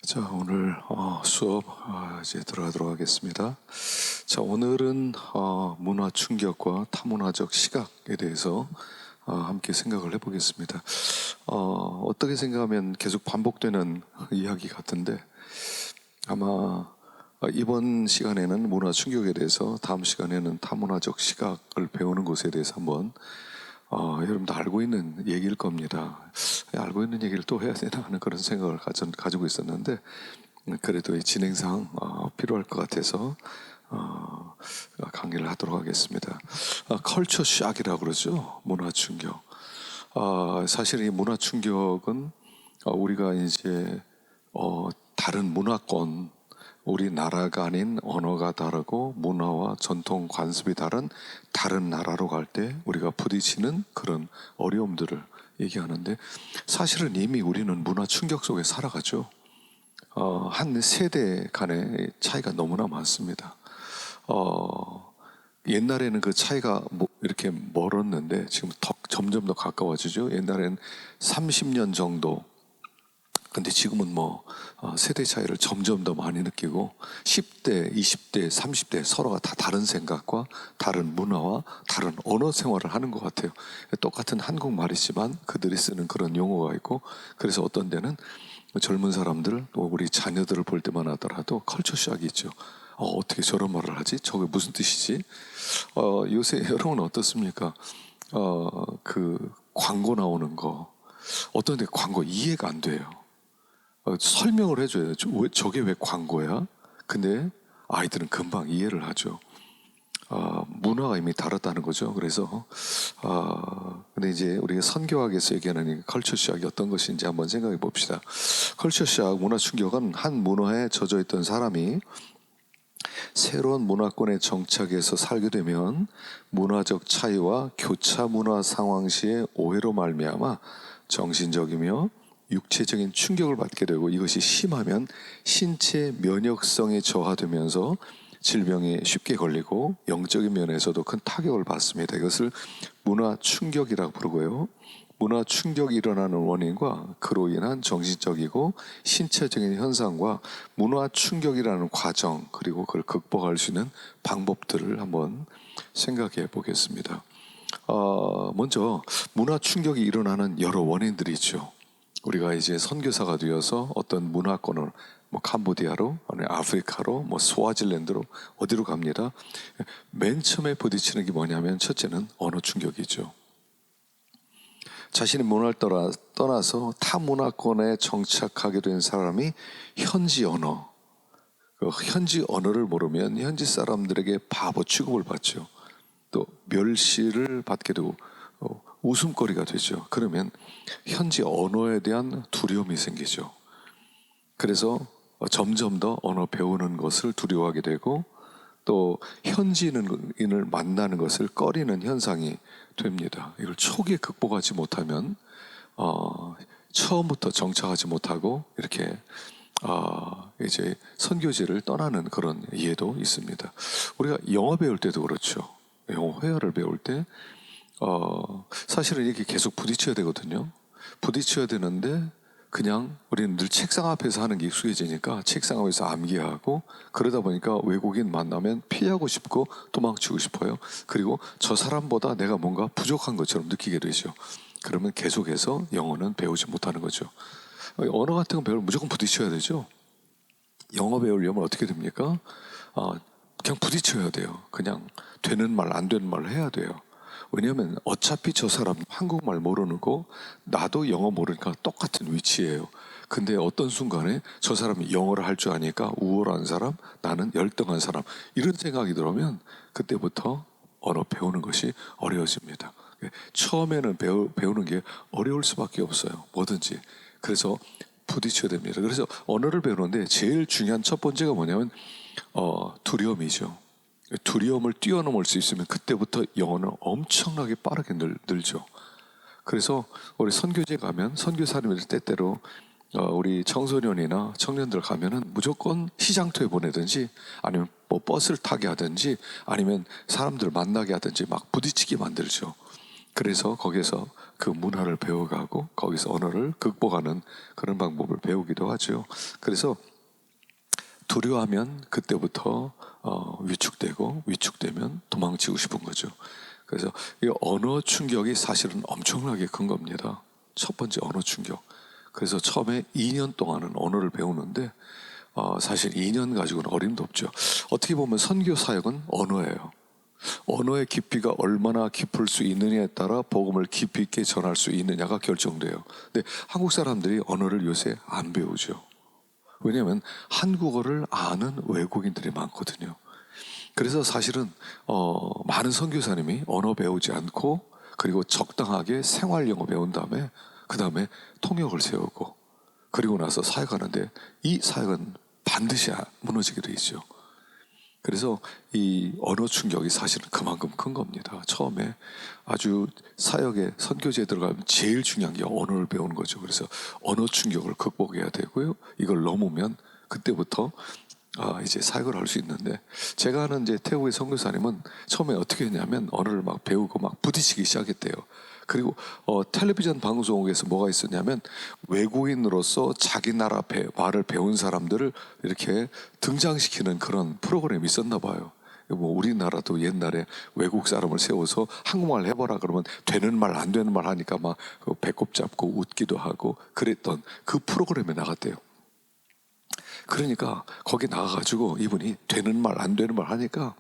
자, 오늘 수업 이제 들어가도록 하겠습니다. 자, 오늘은 문화 충격과 타문화적 시각에 대해서 함께 생각을 해보겠습니다. 어떻게 생각하면 계속 반복되는 이야기 같은데 아마 이번 시간에는 문화 충격에 대해서, 다음 시간에는 타문화적 시각을 배우는 것에 대해서 한번 여러분도 알고 있는 얘기일 겁니다. 알고 있는 얘기를 또 해야 되나 하는 그런 생각을 가지고 있었는데 그래도 이 진행상 필요할 것 같아서 강의를 하도록 하겠습니다. 컬처 샥이라고 그러죠. 문화 충격. 사실 이 문화 충격은 우리가 이제 다른 문화권, 우리나라가 아닌 언어가 다르고 문화와 전통 관습이 다른 나라로 갈 때 우리가 부딪히는 그런 어려움들을 얘기하는데, 사실은 이미 우리는 문화 충격 속에 살아가죠. 한 세대 간의 차이가 너무나 많습니다. 옛날에는 그 차이가 이렇게 멀었는데 지금 점점 더 가까워지죠. 옛날에는 30년 정도, 근데 지금은 세대 차이를 점점 더 많이 느끼고 10대, 20대, 30대 서로가 다 다른 생각과 다른 문화와 다른 언어 생활을 하는 것 같아요. 똑같은 한국말이지만 그들이 쓰는 그런 용어가 있고, 그래서 어떤 데는 젊은 사람들 또 우리 자녀들을 볼 때만 하더라도 컬처 샥이 있죠. 어떻게 저런 말을 하지? 저게 무슨 뜻이지? 요새 여러분 어떻습니까? 그 광고 나오는 거, 어떤 데 광고 이해가 안 돼요. 설명을 해줘요. 저게 왜 광고야? 근데 아이들은 금방 이해를 하죠. 문화가 이미 다르다는 거죠. 그래서 근데 이제 우리가 선교학에서 얘기하는 컬처 샥이 어떤 것인지 한번 생각해 봅시다. 컬처 샥, 문화 충격은 한 문화에 젖어 있던 사람이 새로운 문화권에 정착해서 살게 되면 문화적 차이와 교차 문화 상황 시의 오해로 말미암아 정신적이며 육체적인 충격을 받게 되고, 이것이 심하면 신체 면역성이 저하되면서 질병에 쉽게 걸리고 영적인 면에서도 큰 타격을 받습니다. 이것을 문화 충격이라고 부르고요. 문화 충격이 일어나는 원인과 그로 인한 정신적이고 신체적인 현상과 문화 충격이라는 과정, 그리고 그걸 극복할 수 있는 방법들을 한번 생각해 보겠습니다. 먼저 문화 충격이 일어나는 여러 원인들이 있죠. 우리가 이제 선교사가 되어서 어떤 문화권을 캄보디아로, 아니면 아프리카로, 스와질랜드로 어디로 갑니다. 맨 처음에 부딪히는 게 뭐냐면, 첫째는 언어 충격이죠. 자신의 문화를 떠나서 타 문화권에 정착하게 된 사람이 현지 언어, 현지 언어를 모르면 현지 사람들에게 바보 취급을 받죠. 또 멸시를 받게 되고 웃음거리가 되죠. 그러면 현지 언어에 대한 두려움이 생기죠. 그래서 점점 더 언어 배우는 것을 두려워하게 되고, 또 현지인을 만나는 것을 꺼리는 현상이 됩니다. 이걸 초기에 극복하지 못하면 처음부터 정착하지 못하고 이렇게 이제 선교지를 떠나는 그런 예도 있습니다. 우리가 영어 배울 때도 그렇죠. 영어 회화를 배울 때 사실은 이렇게 계속 부딪혀야 되거든요. 부딪혀야 되는데 그냥 우리는 늘 책상 앞에서 하는 게 익숙해지니까 책상 앞에서 암기하고, 그러다 보니까 외국인 만나면 피하고 싶고 도망치고 싶어요. 그리고 저 사람보다 내가 뭔가 부족한 것처럼 느끼게 되죠. 그러면 계속해서 영어는 배우지 못하는 거죠. 언어 같은 거 배우면 무조건 부딪혀야 되죠. 영어 배우려면 어떻게 됩니까? 그냥 부딪혀야 돼요. 그냥 되는 말, 안 되는 말을 해야 돼요. 왜냐하면 어차피 저 사람 한국말 모르는 거, 나도 영어 모르니까 똑같은 위치예요. 근데 어떤 순간에 저 사람이 영어를 할 줄 아니까 우월한 사람, 나는 열등한 사람, 이런 생각이 들어오면 그때부터 언어 배우는 것이 어려워집니다. 처음에는 배우는 게 어려울 수밖에 없어요. 뭐든지. 그래서 부딪혀야 됩니다. 그래서 언어를 배우는데 제일 중요한 첫 번째가 뭐냐면 두려움이죠. 두려움을 뛰어넘을 수 있으면 그때부터 영어는 엄청나게 빠르게 늘죠. 그래서 우리 선교제 가면 선교사님들 때때로 우리 청소년이나 청년들 가면은 무조건 시장터에 보내든지, 아니면 버스를 타게 하든지, 아니면 사람들 만나게 하든지 막 부딪히게 만들죠. 그래서 거기에서 그 문화를 배워가고 거기서 언어를 극복하는 그런 방법을 배우기도 하죠. 그래서 두려워하면 그때부터 위축되고 위축되면 도망치고 싶은 거죠. 그래서 이 언어 충격이 사실은 엄청나게 큰 겁니다. 첫 번째 언어 충격. 그래서 처음에 2년 동안은 언어를 배우는데 사실 2년 가지고는 어림도 없죠. 어떻게 보면 선교 사역은 언어예요. 언어의 깊이가 얼마나 깊을 수 있느냐에 따라 복음을 깊이 있게 전할 수 있느냐가 결정돼요. 근데 한국 사람들이 언어를 요새 안 배우죠. 왜냐하면 한국어를 아는 외국인들이 많거든요. 그래서 사실은 많은 선교사님이 언어 배우지 않고 그리고 적당하게 생활 영어 배운 다음에 그 다음에 통역을 세우고 그리고 나서 사역하는데 이 사역은 반드시 무너지게 돼 있죠. 그래서 이 언어 충격이 사실은 그만큼 큰 겁니다. 처음에 아주 사역에 선교지에 들어가면 제일 중요한 게 언어를 배우는 거죠. 그래서 언어 충격을 극복해야 되고요. 이걸 넘으면 그때부터 이제 사역을 할 수 있는데, 제가 아는 이제 태국의 선교사님은 처음에 어떻게 했냐면 언어를 막 배우고 막 부딪히기 시작했대요. 그리고 텔레비전 방송국에서 뭐가 있었냐면 외국인으로서 자기 나라 말을 배운 사람들을 이렇게 등장시키는 그런 프로그램이 있었나 봐요. 뭐 우리나라도 옛날에 외국 사람을 세워서 한국말 해보라 그러면 되는 말 안 되는 말 하니까 막 배꼽 잡고 웃기도 하고 그랬던 그 프로그램에 나갔대요. 그러니까 거기 나가가지고 이분이 되는 말 안 되는 말 하니까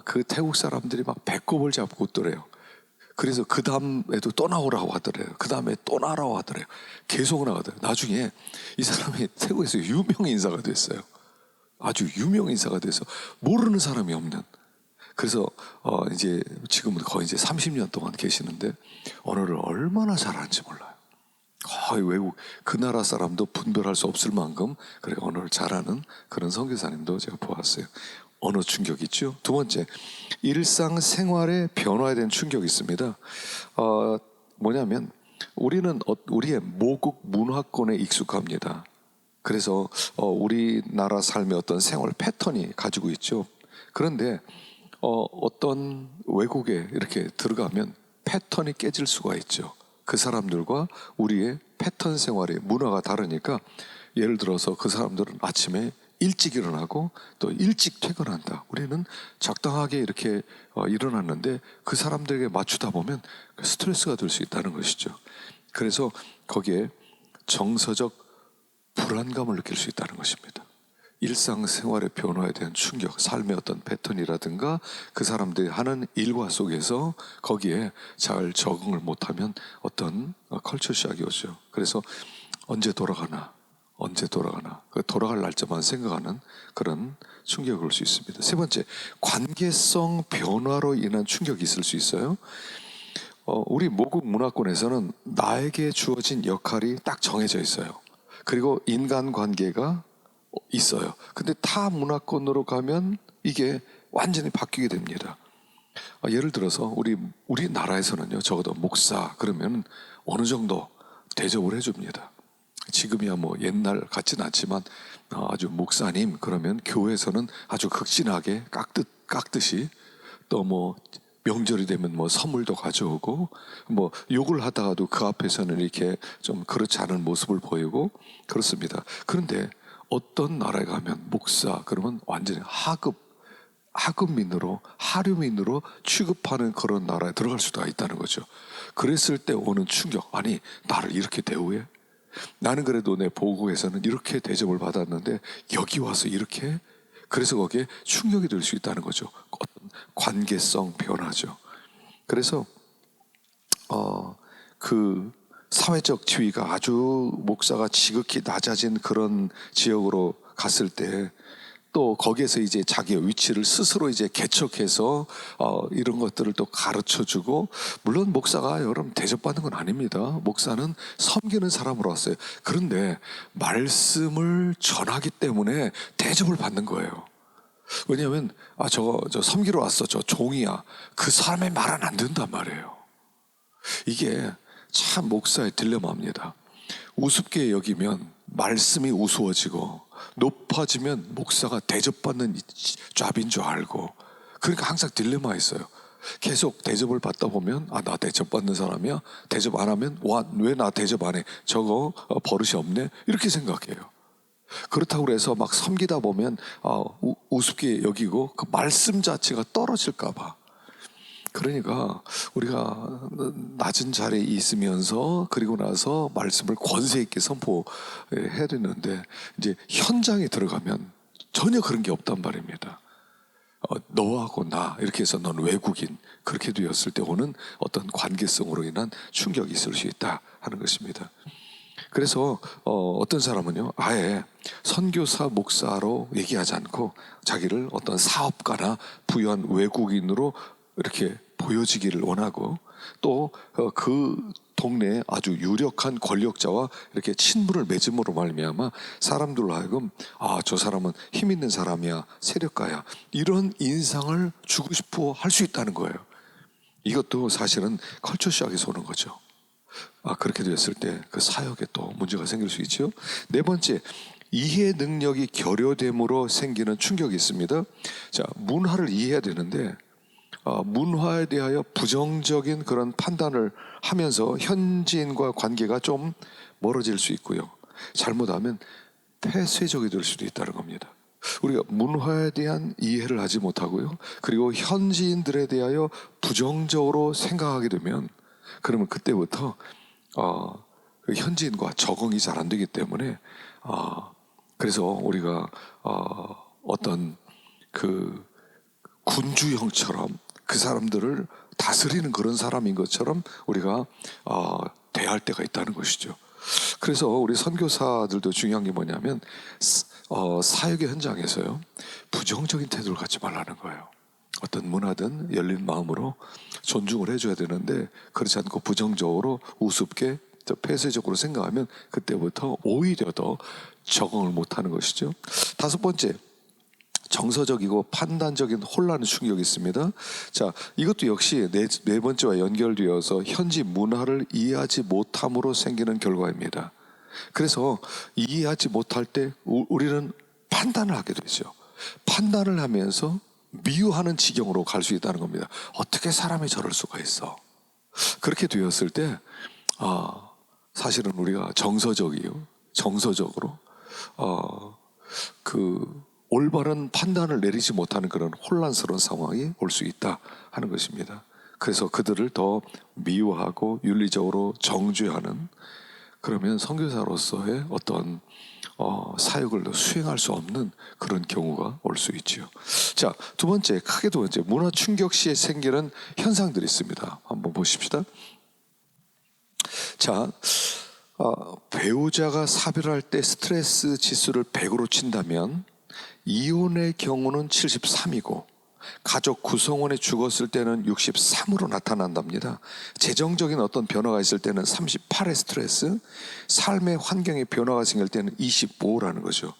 그 태국 사람들이 막 배꼽을 잡고 웃더래요. 그래서 그 다음에도 또 나오라고 하더래요. 그 다음에 또 나오라고 하더래요. 계속 나가더래요. 나중에 이 사람이 태국에서 유명 인사가 됐어요. 아주 유명 인사가 돼서 모르는 사람이 없는. 그래서 이제 지금은 거의 이제 30년 동안 계시는데 언어를 얼마나 잘하는지 몰라요. 거의 외국 그 나라 사람도 분별할 수 없을 만큼 그렇게 언어를 잘하는 그런 선교사님도 제가 보았어요. 언어 충격이 있죠. 두 번째, 일상생활에 변화에 대한 충격이 있습니다. 뭐냐면 우리는 우리의 모국 문화권에 익숙합니다. 그래서 우리나라 삶의 어떤 생활 패턴이 가지고 있죠. 그런데 어떤 외국에 이렇게 들어가면 패턴이 깨질 수가 있죠. 그 사람들과 우리의 패턴 생활의 문화가 다르니까, 예를 들어서 그 사람들은 아침에 일찍 일어나고 또 일찍 퇴근한다. 우리는 적당하게 이렇게 일어났는데 그 사람들에게 맞추다 보면 스트레스가 될 수 있다는 것이죠. 그래서 거기에 정서적 불안감을 느낄 수 있다는 것입니다. 일상생활의 변화에 대한 충격, 삶의 어떤 패턴이라든가 그 사람들이 하는 일과 속에서 거기에 잘 적응을 못하면 어떤 컬처 샥이 오죠. 그래서 언제 돌아가나 그 돌아갈 날짜만 생각하는 그런 충격이 올 수 있습니다. 세 번째, 관계성 변화로 인한 충격이 있을 수 있어요. 우리 모국 문화권에서는 나에게 주어진 역할이 딱 정해져 있어요. 그리고 인간관계가 있어요. 근데 타 문화권으로 가면 이게 완전히 바뀌게 됩니다. 예를 들어서 우리나라에서는요, 적어도 목사 그러면 어느 정도 대접을 해줍니다. 지금이야 뭐 옛날 같진 않지만 아주 목사님 그러면 교회에서는 아주 극진하게 깎듯이, 또 뭐 명절이 되면 뭐 선물도 가져오고, 뭐 욕을 하다가도 그 앞에서는 이렇게 좀 그렇지 않은 모습을 보이고 그렇습니다. 그런데 어떤 나라에 가면 목사 그러면 완전히 하급민으로 하류민으로 취급하는 그런 나라에 들어갈 수도 있다는 거죠. 그랬을 때 오는 충격, 아니 나를 이렇게 대우해? 나는 그래도 내 보국에서는 이렇게 대접을 받았는데 여기 와서 이렇게? 그래서 거기에 충격이 될 수 있다는 거죠. 어떤 관계성 변화죠. 그래서 그 사회적 지위가 아주 목사가 지극히 낮아진 그런 지역으로 갔을 때, 또 거기에서 이제 자기의 위치를 스스로 이제 개척해서 이런 것들을 또 가르쳐주고, 물론 목사가 여러분 대접받는 건 아닙니다. 목사는 섬기는 사람으로 왔어요. 그런데 말씀을 전하기 때문에 대접을 받는 거예요. 왜냐하면 저 섬기러 왔어, 저 종이야, 그 사람의 말은 안 된단 말이에요. 이게 참 목사의 딜레마입니다. 우습게 여기면 말씀이 우스워지고, 높아지면 목사가 대접받는 잡인 줄 알고, 그러니까 항상 딜레마 있어요. 계속 대접을 받다 보면 나 대접받는 사람이야. 대접 안 하면 왜 나 대접 안 해? 저거 버릇이 없네. 이렇게 생각해요. 그렇다고 해서 막 섬기다 보면 우습게 여기고 그 말씀 자체가 떨어질까 봐. 그러니까 우리가 낮은 자리에 있으면서 그리고 나서 말씀을 권세 있게 선포해야 되는데 이제 현장에 들어가면 전혀 그런 게 없단 말입니다. 너하고 나 이렇게 해서 넌 외국인 그렇게 되었을 때 오는 어떤 관계성으로 인한 충격이 있을 수 있다 하는 것입니다. 그래서 어떤 사람은요 아예 선교사 목사로 얘기하지 않고 자기를 어떤 사업가나 부유한 외국인으로 이렇게 보여지기를 원하고 또 그 동네에 아주 유력한 권력자와 이렇게 친분을 맺음으로 말미암아 사람들로 하여금 저 사람은 힘 있는 사람이야, 세력가야, 이런 인상을 주고 싶어 할 수 있다는 거예요. 이것도 사실은 컬처쇼크에서 오는 거죠. 그렇게 되었을 때 그 사역에 또 문제가 생길 수 있죠. 네 번째, 이해 능력이 결여됨으로 생기는 충격이 있습니다. 자, 문화를 이해해야 되는데 문화에 대하여 부정적인 그런 판단을 하면서 현지인과 관계가 좀 멀어질 수 있고요. 잘못하면 폐쇄적이 될 수도 있다는 겁니다. 우리가 문화에 대한 이해를 하지 못하고요. 그리고 현지인들에 대하여 부정적으로 생각하게 되면 그러면 그때부터 그 현지인과 적응이 잘 안 되기 때문에 그래서 우리가 어떤 그 군주형처럼 그 사람들을 다스리는 그런 사람인 것처럼 우리가 대할 때가 있다는 것이죠. 그래서 우리 선교사들도 중요한 게 뭐냐면 사역의 현장에서요 부정적인 태도를 갖지 말라는 거예요. 어떤 문화든 열린 마음으로 존중을 해줘야 되는데 그렇지 않고 부정적으로 우습게 폐쇄적으로 생각하면 그때부터 오히려 더 적응을 못하는 것이죠. 다섯 번째, 정서적이고 판단적인 혼란의 충격이 있습니다. 자, 이것도 역시 네 번째와 연결되어서 현지 문화를 이해하지 못함으로 생기는 결과입니다. 그래서 이해하지 못할 때 우리는 판단을 하게 되죠. 판단을 하면서 미워하는 지경으로 갈 수 있다는 겁니다. 어떻게 사람이 저럴 수가 있어? 그렇게 되었을 때 사실은 우리가 정서적으로 그 올바른 판단을 내리지 못하는 그런 혼란스러운 상황이 올 수 있다 하는 것입니다. 그래서 그들을 더 미워하고 윤리적으로 정죄하는, 그러면 선교사로서의 어떤 사역을 수행할 수 없는 그런 경우가 올 수 있지요. 자, 두 번째, 크게 두 번째, 문화 충격 시에 생기는 현상들이 있습니다. 한번 보십시다. 자, 배우자가 사별할 때 스트레스 지수를 100으로 친다면 이혼의 경우는 73이고 가족 구성원이 죽었을 때는 63으로 나타난답니다. 재정적인 어떤 변화가 있을 때는 38의 스트레스, 삶의 환경의 변화가 생길 때는 25라는 거죠.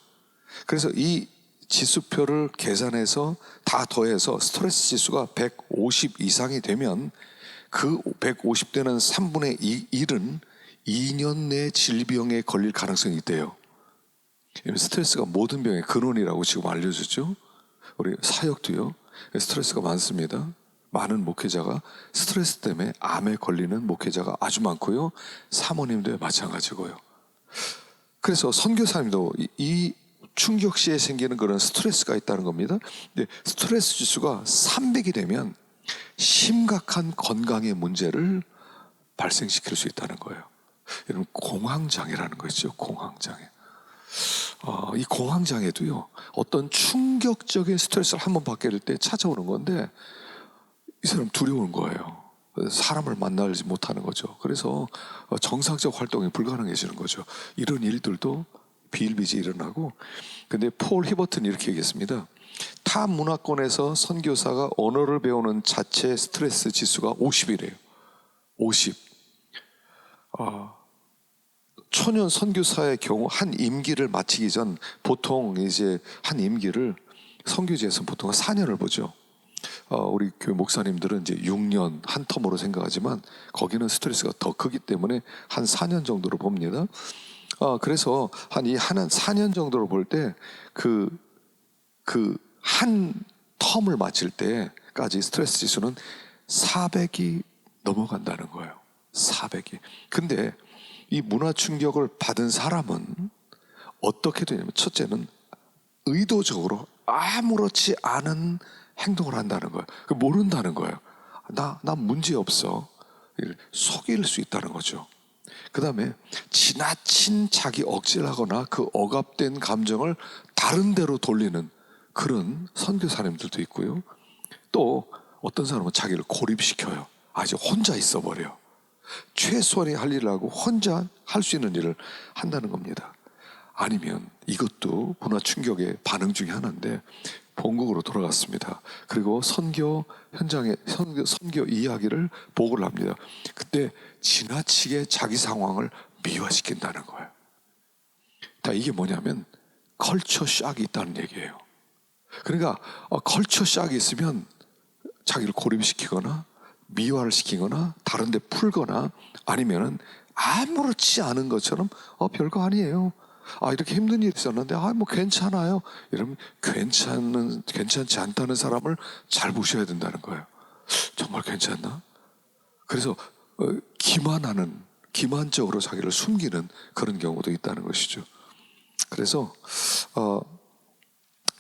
그래서 이 지수표를 계산해서 다 더해서 스트레스 지수가 150 이상이 되면 그 150되는 3분의 1은 2년 내 질병에 걸릴 가능성이 있대요. 스트레스가 모든 병의 근원이라고 지금 알려졌죠. 우리 사역도요 스트레스가 많습니다. 많은 목회자가 스트레스 때문에 암에 걸리는 목회자가 아주 많고요, 사모님도 마찬가지고요. 그래서 선교사님도 이 충격 시에 생기는 그런 스트레스가 있다는 겁니다. 근데 스트레스 지수가 300이 되면 심각한 건강의 문제를 발생시킬 수 있다는 거예요. 여러분, 공황장애라는 거 있죠. 공황장애. 이 공황장애도요 어떤 충격적인 스트레스를 한번 받게 될 때 찾아오는 건데 이 사람 두려운 거예요. 사람을 만나지 못하는 거죠. 그래서 정상적 활동이 불가능해지는 거죠. 이런 일들도 비일비재 일어나고. 근데 폴 히버튼이 이렇게 얘기했습니다. 타 문화권에서 선교사가 언어를 배우는 자체 스트레스 지수가 50이래요. 50. 초년 선교사의 경우 한 임기를 마치기 전 보통 이제 한 임기를 선교지에서 보통 4년을 보죠. 우리 교회 목사님들은 이제 6년 한 텀으로 생각하지만 거기는 스트레스가 더 크기 때문에 한 4년 정도로 봅니다. 그래서 한 4년 정도로 볼 때 그 한 텀을 마칠 때까지 스트레스 지수는 400이 넘어간다는 거예요. 400이. 근데 이 문화 충격을 받은 사람은 어떻게 되냐면, 첫째는 의도적으로 아무렇지 않은 행동을 한다는 거예요. 모른다는 거예요. 나 문제 없어. 속일 수 있다는 거죠. 그 다음에 지나친 자기 억지를 하거나 그 억압된 감정을 다른 데로 돌리는 그런 선교사님들도 있고요. 또 어떤 사람은 자기를 고립시켜요. 아주 혼자 있어버려. 최소한의 할 일을 하고 혼자 할 수 있는 일을 한다는 겁니다. 아니면 이것도 문화 충격의 반응 중에 하나인데, 본국으로 돌아갔습니다. 그리고 선교 현장에 선교 이야기를 보고를 합니다. 그때 지나치게 자기 상황을 미화시킨다는 거예요. 자, 이게 뭐냐면 컬처 샥이 있다는 얘기예요. 그러니까 컬처 샥이 있으면 자기를 고립시키거나 미화를 시키거나 다른 데 풀거나, 아니면은 아무렇지 않은 것처럼 별거 아니에요. 이렇게 힘든 일이 있었는데 뭐 괜찮아요. 이러면 괜찮지 않다는 사람을 잘 보셔야 된다는 거예요. 정말 괜찮나? 그래서 기만적으로 자기를 숨기는 그런 경우도 있다는 것이죠. 그래서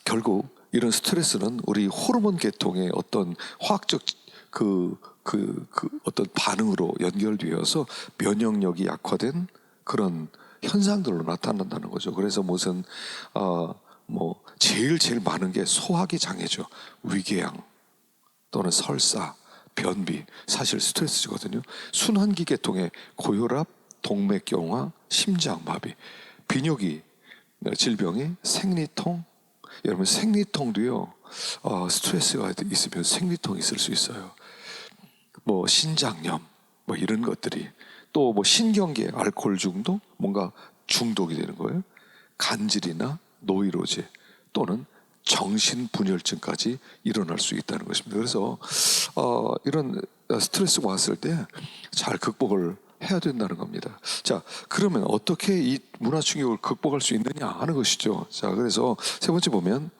결국 이런 스트레스는 우리 호르몬 계통의 어떤 화학적 어떤 반응으로 연결되어서 면역력이 약화된 그런 현상들로 나타난다는 거죠. 그래서 무슨 뭐 제일 많은 게 소화기 장애죠. 위궤양 또는 설사, 변비, 사실 스트레스거든요. 순환기 계통의 고혈압, 동맥경화, 심장마비, 비뇨기 질병이 생리통. 여러분, 생리통도요, 스트레스가 있으면 생리통이 있을 수 있어요. 뭐 신장염, 뭐 이런 것들이, 또 뭐 신경계 알코올 중독, 뭔가 중독이 되는 거예요. 간질이나 노이로제 또는 정신분열증까지 일어날 수 있다는 것입니다. 그래서 이런 스트레스가 왔을 때 잘 극복을 해야 된다는 겁니다. 자, 그러면 어떻게 이 문화 충격을 극복할 수 있느냐 하는 것이죠. 자, 그래서 세 번째 보면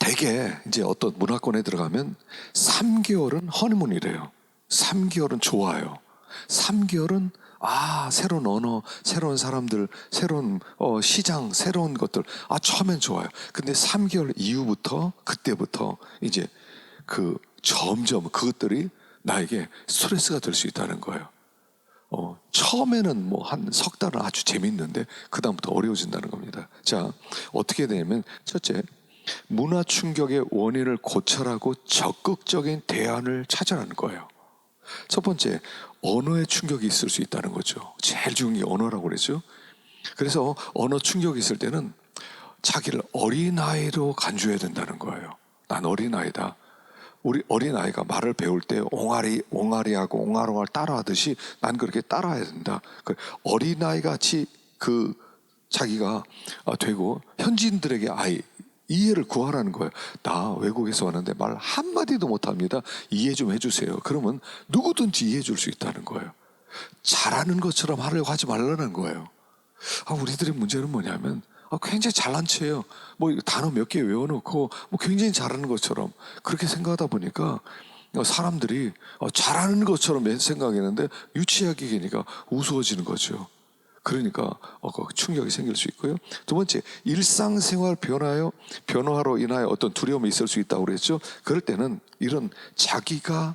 대개 이제 어떤 문화권에 들어가면 3개월은 허니문이래요. 3개월은 좋아요. 3개월은 새로운 언어, 새로운 사람들, 새로운 시장, 새로운 것들, 처음엔 좋아요. 근데 3개월 이후부터, 그때부터 이제 점점 그것들이 나에게 스트레스가 될 수 있다는 거예요. 처음에는 뭐 한 석 달은 아주 재밌는데 그다음부터 어려워진다는 겁니다. 자, 어떻게 되냐면, 첫째, 문화 충격의 원인을 고찰하고 적극적인 대안을 찾아라는 거예요. 첫 번째, 언어의 충격이 있을 수 있다는 거죠. 제일 중요한 게 언어라고 그랬죠. 그래서 언어 충격이 있을 때는 자기를 어린아이로 간주해야 된다는 거예요. 난 어린아이다. 우리 어린아이가 말을 배울 때 옹알이하고 옹알옹알 따라하듯이 난 그렇게 따라해야 된다. 어린아이 같이 자기가 되고 현지인들에게 이해를 구하라는 거예요. 나 외국에서 왔는데 말 한마디도 못합니다. 이해 좀 해주세요. 그러면 누구든지 이해해 줄 수 있다는 거예요. 잘하는 것처럼 하려고 하지 말라는 거예요. 우리들의 문제는 뭐냐면 굉장히 잘난 체예요. 뭐 단어 몇 개 외워놓고 뭐 굉장히 잘하는 것처럼 그렇게 생각하다 보니까 사람들이 잘하는 것처럼 생각했는데 유치하게 되니까 우스워지는 거죠. 그러니까 충격이 생길 수 있고요. 두 번째, 일상생활 변화로 인하여 어떤 두려움이 있을 수 있다고 그랬죠. 그럴 때는 이런 자기가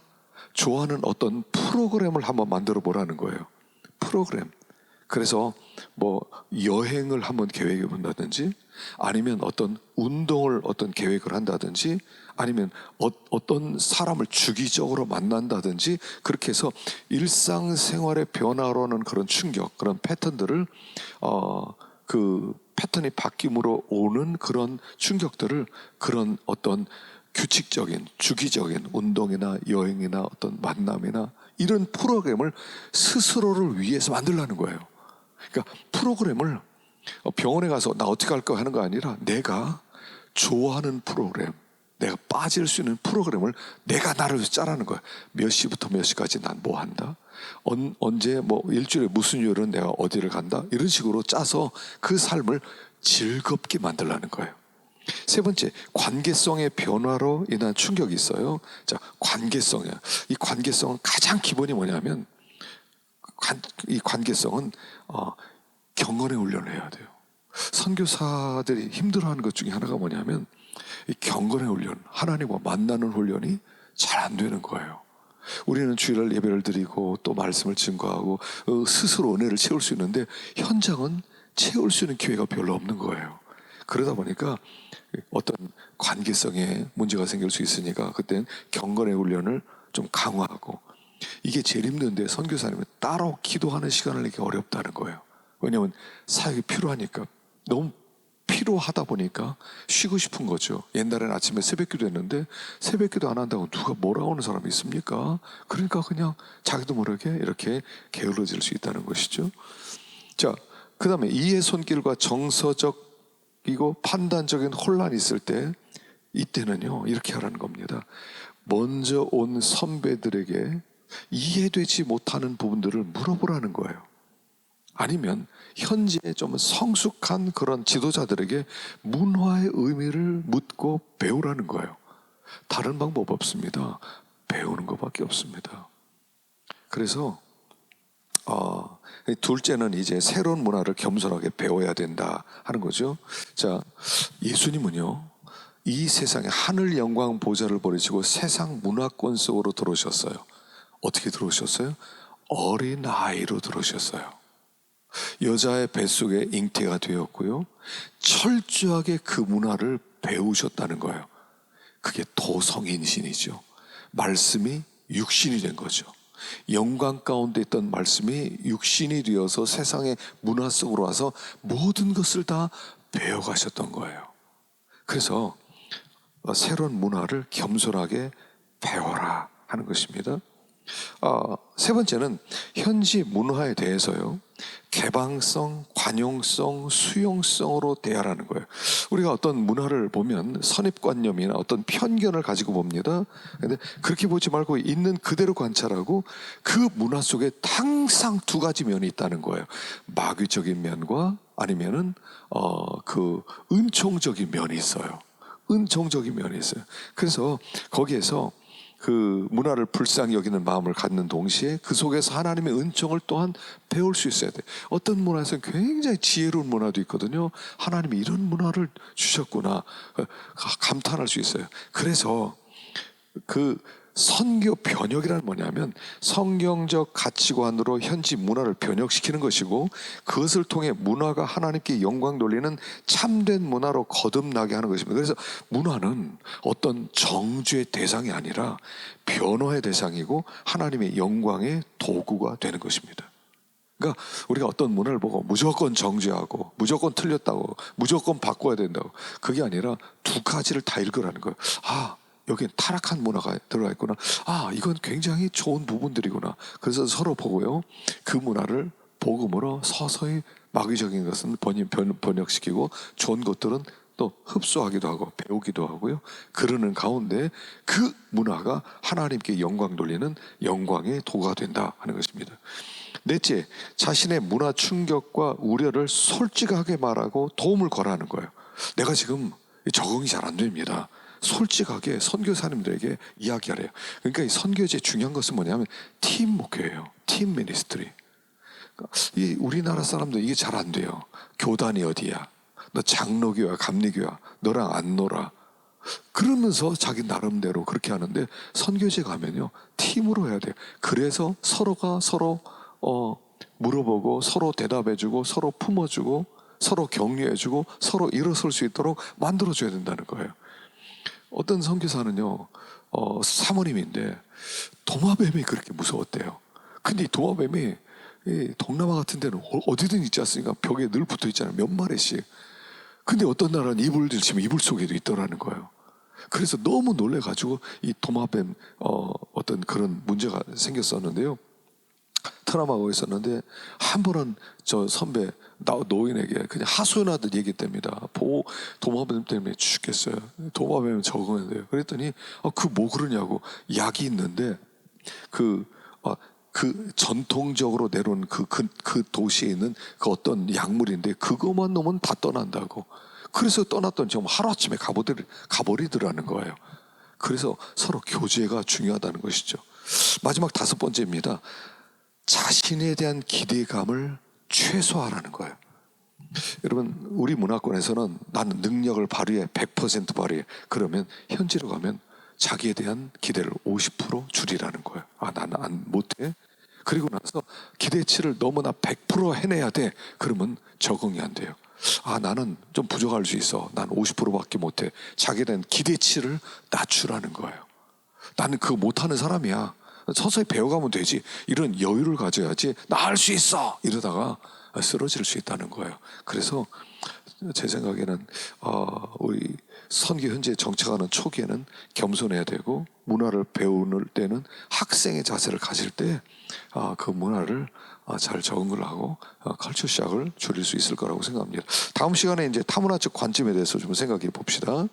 좋아하는 어떤 프로그램을 한번 만들어 보라는 거예요. 프로그램. 그래서 뭐 여행을 한번 계획해 본다든지, 아니면 어떤 운동을 어떤 계획을 한다든지, 아니면 어떤 사람을 주기적으로 만난다든지, 그렇게 해서 일상생활의 변화로는 그런 충격, 그런 패턴들을 패턴이 바뀜으로 오는 그런 충격들을, 그런 어떤 규칙적인 주기적인 운동이나 여행이나 어떤 만남이나 이런 프로그램을 스스로를 위해서 만들라는 거예요. 그러니까 프로그램을 병원에 가서 나 어떻게 할까 하는 거 아니라, 내가 좋아하는 프로그램, 내가 빠질 수 있는 프로그램을 내가 나를 위해서 짜라는 거야. 몇 시부터 몇 시까지 난 뭐 한다, 언제 뭐 일주일에 무슨 요일은 내가 어디를 간다, 이런 식으로 짜서 그 삶을 즐겁게 만들라는 거예요. 세 번째, 관계성의 변화로 인한 충격이 있어요. 자, 관계성이야. 이 관계성은 가장 기본이 뭐냐면 이 관계성은 경건의 훈련을 해야 돼요. 선교사들이 힘들어하는 것 중에 하나가 뭐냐면 이 경건의 훈련, 하나님과 만나는 훈련이 잘 안 되는 거예요. 우리는 주일날 예배를 드리고 또 말씀을 증거하고 스스로 은혜를 채울 수 있는데 현장은 채울 수 있는 기회가 별로 없는 거예요. 그러다 보니까 어떤 관계성에 문제가 생길 수 있으니까 그땐 경건의 훈련을 좀 강화하고, 이게 제일 힘든데 선교사님은 따로 기도하는 시간을 내기 어렵다는 거예요. 왜냐하면 사역이 필요하니까. 너무 필요하다 보니까 쉬고 싶은 거죠. 옛날에는 아침에 새벽기도 했는데 새벽기도 안 한다고 누가 뭐라고 하는 사람이 있습니까? 그러니까 그냥 자기도 모르게 이렇게 게을러질 수 있다는 것이죠. 자, 그 다음에 이해 손길과 정서적이고 판단적인 혼란이 있을 때, 이때는요 이렇게 하라는 겁니다. 먼저 온 선배들에게 이해되지 못하는 부분들을 물어보라는 거예요. 아니면 현지에 좀 성숙한 그런 지도자들에게 문화의 의미를 묻고 배우라는 거예요. 다른 방법 없습니다. 배우는 것밖에 없습니다. 그래서 둘째는 이제 새로운 문화를 겸손하게 배워야 된다 하는 거죠. 자, 예수님은요 이 세상에 하늘 영광 보좌를 버리시고 세상 문화권 속으로 들어오셨어요. 어떻게 들어오셨어요? 어린 아이로 들어오셨어요. 여자의 뱃속에 잉태가 되었고요, 철저하게 그 문화를 배우셨다는 거예요. 그게 도성인신이죠. 말씀이 육신이 된 거죠. 영광 가운데 있던 말씀이 육신이 되어서 세상의 문화 속으로 와서 모든 것을 다 배워가셨던 거예요. 그래서 새로운 문화를 겸손하게 배워라 하는 것입니다. 세 번째는 현지 문화에 대해서요 개방성, 관용성, 수용성으로 대하라는 거예요. 우리가 어떤 문화를 보면 선입관념이나 어떤 편견을 가지고 봅니다. 근데 그렇게 보지 말고 있는 그대로 관찰하고 그 문화 속에 항상 두 가지 면이 있다는 거예요. 마귀적인 면과 아니면은 그 은총적인 면이 있어요. 은총적인 면이 있어요. 그래서 거기에서 그 문화를 불쌍히 여기는 마음을 갖는 동시에 그 속에서 하나님의 은총을 또한 배울 수 있어야 돼. 어떤 문화에서는 굉장히 지혜로운 문화도 있거든요. 하나님이 이런 문화를 주셨구나 감탄할 수 있어요. 그래서 그 선교 변혁이란 뭐냐면 성경적 가치관으로 현지 문화를 변혁시키는 것이고, 그것을 통해 문화가 하나님께 영광 돌리는 참된 문화로 거듭나게 하는 것입니다. 그래서 문화는 어떤 정죄의 대상이 아니라 변화의 대상이고 하나님의 영광의 도구가 되는 것입니다. 그러니까 우리가 어떤 문화를 보고 무조건 정죄하고 무조건 틀렸다고 무조건 바꿔야 된다고, 그게 아니라 두 가지를 다 읽으라는 거예요. 여기엔 타락한 문화가 들어가 있구나. 이건 굉장히 좋은 부분들이구나. 그래서 서로 보고요, 그 문화를 복음으로 서서히 마귀적인 것은 번역시키고 좋은 것들은 또 흡수하기도 하고 배우기도 하고요. 그러는 가운데 그 문화가 하나님께 영광 돌리는 영광의 도구가 된다 하는 것입니다. 넷째, 자신의 문화 충격과 우려를 솔직하게 말하고 도움을 거라는 거예요. 내가 지금 적응이 잘 안 됩니다. 솔직하게 선교사님들에게 이야기하래요. 그러니까 이 선교제의 중요한 것은 뭐냐면 팀 목회예요. 팀 미니스트리. 이 우리나라 사람들 이게 잘 안 돼요. 교단이 어디야? 너 장로교야, 감리교야. 너랑 안 놀아. 그러면서 자기 나름대로 그렇게 하는데, 선교제 가면요 팀으로 해야 돼요. 그래서 서로가 서로 물어보고 서로 대답해주고 서로 품어주고 서로 격려해주고 서로 일어설 수 있도록 만들어줘야 된다는 거예요. 어떤 선교사는요 사모님인데 도마뱀이 그렇게 무서웠대요. 근데 이 도마뱀이 이 동남아 같은 데는 어디든 있지 않습니까? 벽에 늘 붙어 있잖아요, 몇 마리씩. 근데 어떤 나라는 이불 들치면 이불 속에도 있더라는 거예요. 그래서 너무 놀래가지고 이 도마뱀 어떤 그런 문제가 생겼었는데요, 트라우마가 있었는데, 한 번은 저 선배 노인에게 그냥 하소연하듯 얘기했답니다. 도마뱀 때문에 죽겠어요. 도마뱀 적응해야 돼요. 그랬더니 그 뭐 그러냐고, 약이 있는데 그 전통적으로 내려온 그 도시에 있는 그 어떤 약물인데 그것만 넣으면 다 떠난다고. 그래서 떠났던 지금 하루아침에 가버리더라는 거예요. 그래서 서로 교제가 중요하다는 것이죠. 마지막 5번째입니다. 자신에 대한 기대감을 최소화하라는 거예요. 여러분, 우리 문화권에서는 나는 능력을 발휘해 100% 발휘해. 그러면 현지로 가면 자기에 대한 기대를 50% 줄이라는 거예요. 아, 나는 못해. 그리고 나서 기대치를 너무나 100% 해내야 돼. 그러면 적응이 안 돼요. 아, 나는 좀 부족할 수 있어. 난 50%밖에 못해. 자기에 대한 기대치를 낮추라는 거예요. 나는 그거 못하는 사람이야. 서서히 배워가면 되지. 이런 여유를 가져야지. 나 할 수 있어. 이러다가 쓰러질 수 있다는 거예요. 그래서 제 생각에는 우리 선교 현지에 정착하는 초기에는 겸손해야 되고, 문화를 배우는 때는 학생의 자세를 가질 때 그 문화를 잘 적응을 하고 컬처 샥을 줄일 수 있을 거라고 생각합니다. 다음 시간에 이제 타문화적 관점에 대해서 좀 생각해 봅시다.